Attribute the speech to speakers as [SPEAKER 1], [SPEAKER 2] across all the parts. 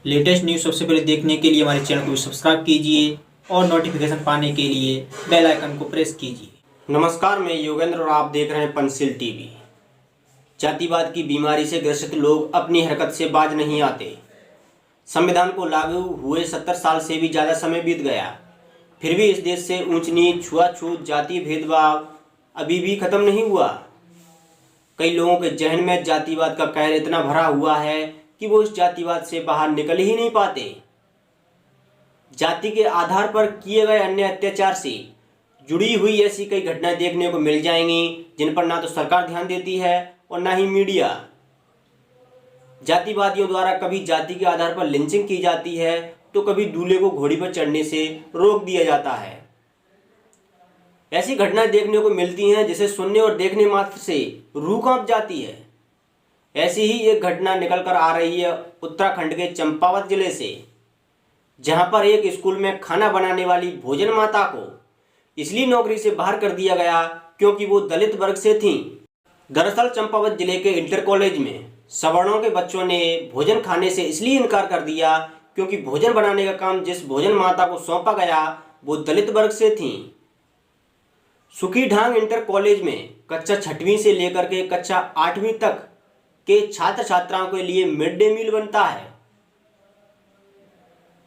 [SPEAKER 1] Latest news सबसे पहले देखने के लिए हमारे चैनल को सब्सक्राइब कीजिए और नोटिफिकेशन पाने के लिए बेल आइकन को प्रेस कीजिए।
[SPEAKER 2] नमस्कार, मैं योगेंद्र और आप देख रहे हैं पंचशील टीवी। जातिवाद की बीमारी से ग्रसित लोग अपनी हरकत से बाज नहीं आते। संविधान को लागू हुए 70 साल से भी ज़्यादा समय बीत गया, फिर भी इस देश से ऊंच नीच, छुआछूत, जातीय भेदभाव अभी भी खत्म नहीं हुआ। कई लोगों के जहन में जातिवाद का कहर इतना भरा हुआ है कि वो इस जातिवाद से बाहर निकल ही नहीं पाते। जाति के आधार पर किए गए अन्य अत्याचार से जुड़ी हुई ऐसी कई घटनाएं देखने को मिल जाएंगी जिन पर ना तो सरकार ध्यान देती है और ना ही मीडिया। जातिवादियों द्वारा कभी जाति के आधार पर लिंचिंग की जाती है तो कभी दूल्हे को घोड़ी पर चढ़ने से रोक दिया जाता है। ऐसी घटनाएं देखने को मिलती हैं जिसे सुनने और देखने मात्र से रूह कांप जाती है। ऐसी ही एक घटना निकल कर आ रही है उत्तराखंड के चंपावत जिले से, जहां पर एक स्कूल में खाना बनाने वाली भोजन माता को इसलिए नौकरी से बाहर कर दिया गया क्योंकि वो दलित वर्ग से थीं। दरअसल चंपावत जिले के इंटर कॉलेज में सवर्णों के बच्चों ने भोजन खाने से इसलिए इनकार कर दिया क्योंकि भोजन बनाने का काम जिस भोजन माता को सौंपा गया वो दलित वर्ग से थीं। सुखीढांग इंटर कॉलेज में कक्षा 6वीं से लेकर के कक्षा 8वीं तक के छात्र छात्राओं के लिए मिड डे मील बनता है।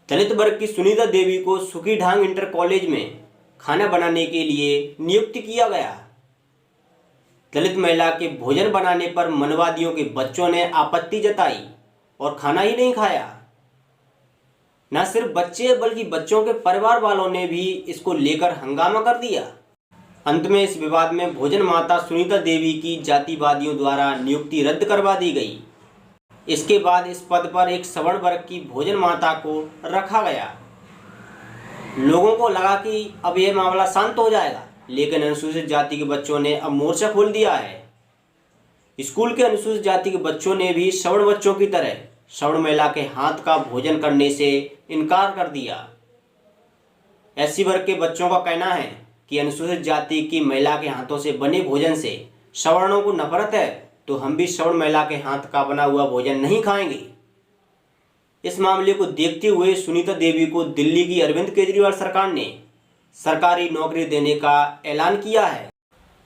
[SPEAKER 2] दलित वर्ग की सुनीता देवी को सुखीढांग इंटर कॉलेज में खाना बनाने के लिए नियुक्त किया गया। दलित महिला के भोजन बनाने पर मनवादियों के बच्चों ने आपत्ति जताई और खाना ही नहीं खाया। न सिर्फ बच्चे बल्कि बच्चों के परिवार वालों ने भी इसको लेकर हंगामा कर दिया। अंत में इस विवाद में भोजन माता सुनीता देवी की जातिवादियों द्वारा नियुक्ति रद्द करवा दी गई। इसके बाद इस पद पर एक सवर्ण वर्ग की भोजन माता को रखा गया। लोगों को लगा कि अब यह मामला शांत हो जाएगा, लेकिन अनुसूचित जाति के बच्चों ने अब मोर्चा खोल दिया है। स्कूल के अनुसूचित जाति के बच्चों ने भी सवर्ण बच्चों की तरह सवर्ण महिला के हाथ का भोजन करने से इनकार कर दिया। एससी वर्ग के बच्चों का कहना है कि अनुसूचित जाति की महिला के हाथों से बने भोजन से सवर्णों को नफरत है, तो हम भी सवर्ण महिला के हाथ का बना हुआ भोजन नहीं खाएंगे। इस मामले को देखते हुए सुनीता देवी को दिल्ली की अरविंद केजरीवाल सरकार ने सरकारी नौकरी देने का ऐलान किया है।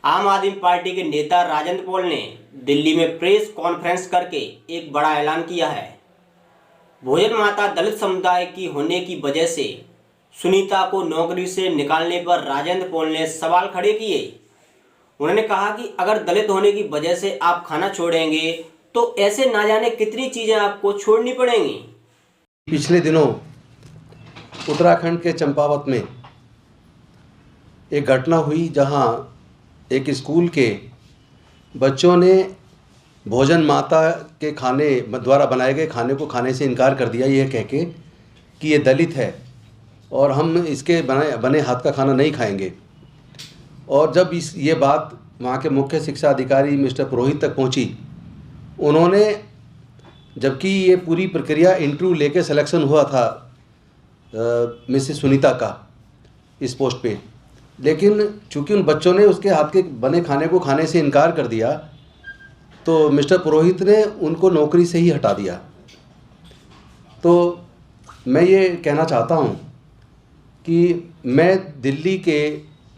[SPEAKER 2] आम आदमी पार्टी के नेता राजेंद्र पॉल ने दिल्ली में प्रेस कॉन्फ्रेंस करके एक बड़ा ऐलान किया है। भोजन माता दलित समुदाय की होने की वजह से सुनीता को नौकरी से निकालने पर राजेंद्र पॉल ने सवाल खड़े किए। उन्होंने कहा कि अगर दलित होने की वजह से आप खाना छोड़ेंगे तो ऐसे ना जाने कितनी चीजें आपको छोड़नी पड़ेंगी।
[SPEAKER 3] पिछले दिनों उत्तराखंड के चंपावत में एक घटना हुई जहां एक स्कूल के बच्चों ने भोजन माता के खाने द्वारा बनाए गए खाने को खाने से इनकार कर दिया, ये कह के कि ये दलित है और हम इसके बने हाथ का खाना नहीं खाएंगे। और जब ये बात वहाँ के मुख्य शिक्षा अधिकारी मिस्टर पुरोहित तक पहुँची, उन्होंने, जबकि ये पूरी प्रक्रिया इंटरव्यू लेके सिलेक्शन हुआ था मिसेस सुनीता का इस पोस्ट पे, लेकिन चूंकि उन बच्चों ने उसके हाथ के बने खाने को खाने से इनकार कर दिया तो मिस्टर पुरोहित ने उनको नौकरी से ही हटा दिया। तो मैं ये कहना चाहता हूँ कि मैं दिल्ली के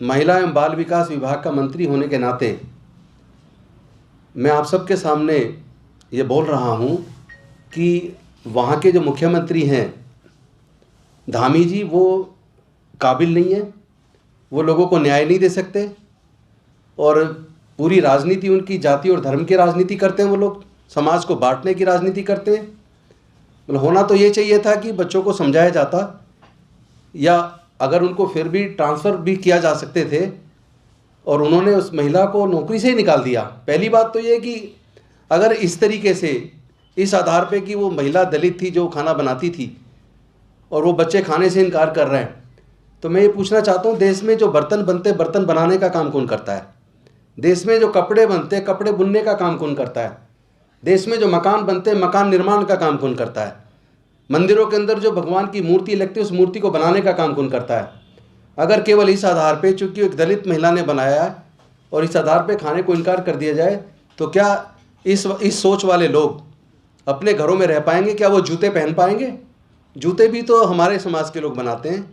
[SPEAKER 3] महिला एवं बाल विकास विभाग का मंत्री होने के नाते मैं आप सबके सामने ये बोल रहा हूँ कि वहाँ के जो मुख्यमंत्री हैं धामी जी, वो काबिल नहीं है, वो लोगों को न्याय नहीं दे सकते और पूरी राजनीति उनकी जाति और धर्म की राजनीति करते हैं। वो लोग समाज को बांटने की राजनीति करते हैं। मतलब होना तो ये चाहिए था कि बच्चों को समझाया जाता, या अगर उनको फिर भी ट्रांसफ़र भी किया जा सकते थे, और उन्होंने उस महिला को नौकरी से ही निकाल दिया। पहली बात तो ये कि अगर इस तरीके से, इस आधार पे कि वो महिला दलित थी जो खाना बनाती थी और वो बच्चे खाने से इनकार कर रहे हैं, तो मैं ये पूछना चाहता हूँ, देश में जो बर्तन बनते बर्तन बनाने का काम कौन करता है? देश में जो कपड़े बनते कपड़े बुनने का काम कौन करता है? देश में जो मकान बनते मकान निर्माण का काम कौन करता है? मंदिरों के अंदर जो भगवान की मूर्ति लगती है उस मूर्ति को बनाने का काम कौन करता है? अगर केवल इस आधार पे, चूंकि एक दलित महिला ने बनाया है और इस आधार पे खाने को इनकार कर दिया जाए, तो क्या इस सोच वाले लोग अपने घरों में रह पाएंगे? क्या वो जूते पहन पाएंगे? जूते भी तो हमारे समाज के लोग बनाते हैं।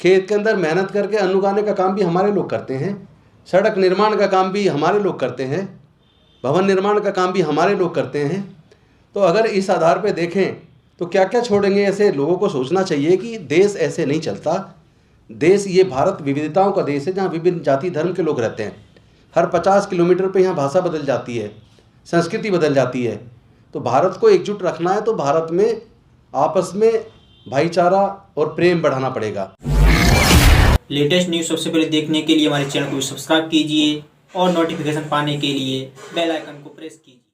[SPEAKER 3] खेत के अंदर मेहनत करके अन्न उगाने का काम भी हमारे लोग करते हैं। सड़क निर्माण का काम भी हमारे लोग करते हैं। भवन निर्माण का काम भी हमारे लोग करते हैं। तो अगर इस आधार पर देखें तो क्या क्या छोड़ेंगे? ऐसे लोगों को सोचना चाहिए कि देश ऐसे नहीं चलता। देश, ये भारत विविधताओं का देश है जहाँ विभिन्न जाति धर्म के लोग रहते हैं। हर 50 किलोमीटर पे यहाँ भाषा बदल जाती है, संस्कृति बदल जाती है। तो भारत को एकजुट रखना है तो भारत में आपस में भाईचारा और प्रेम बढ़ाना पड़ेगा।
[SPEAKER 1] लेटेस्ट न्यूज़ सबसे पहले देखने के लिए हमारे चैनल को सब्सक्राइब कीजिए और नोटिफिकेशन पाने के लिए बेल आइकन को प्रेस कीजिए।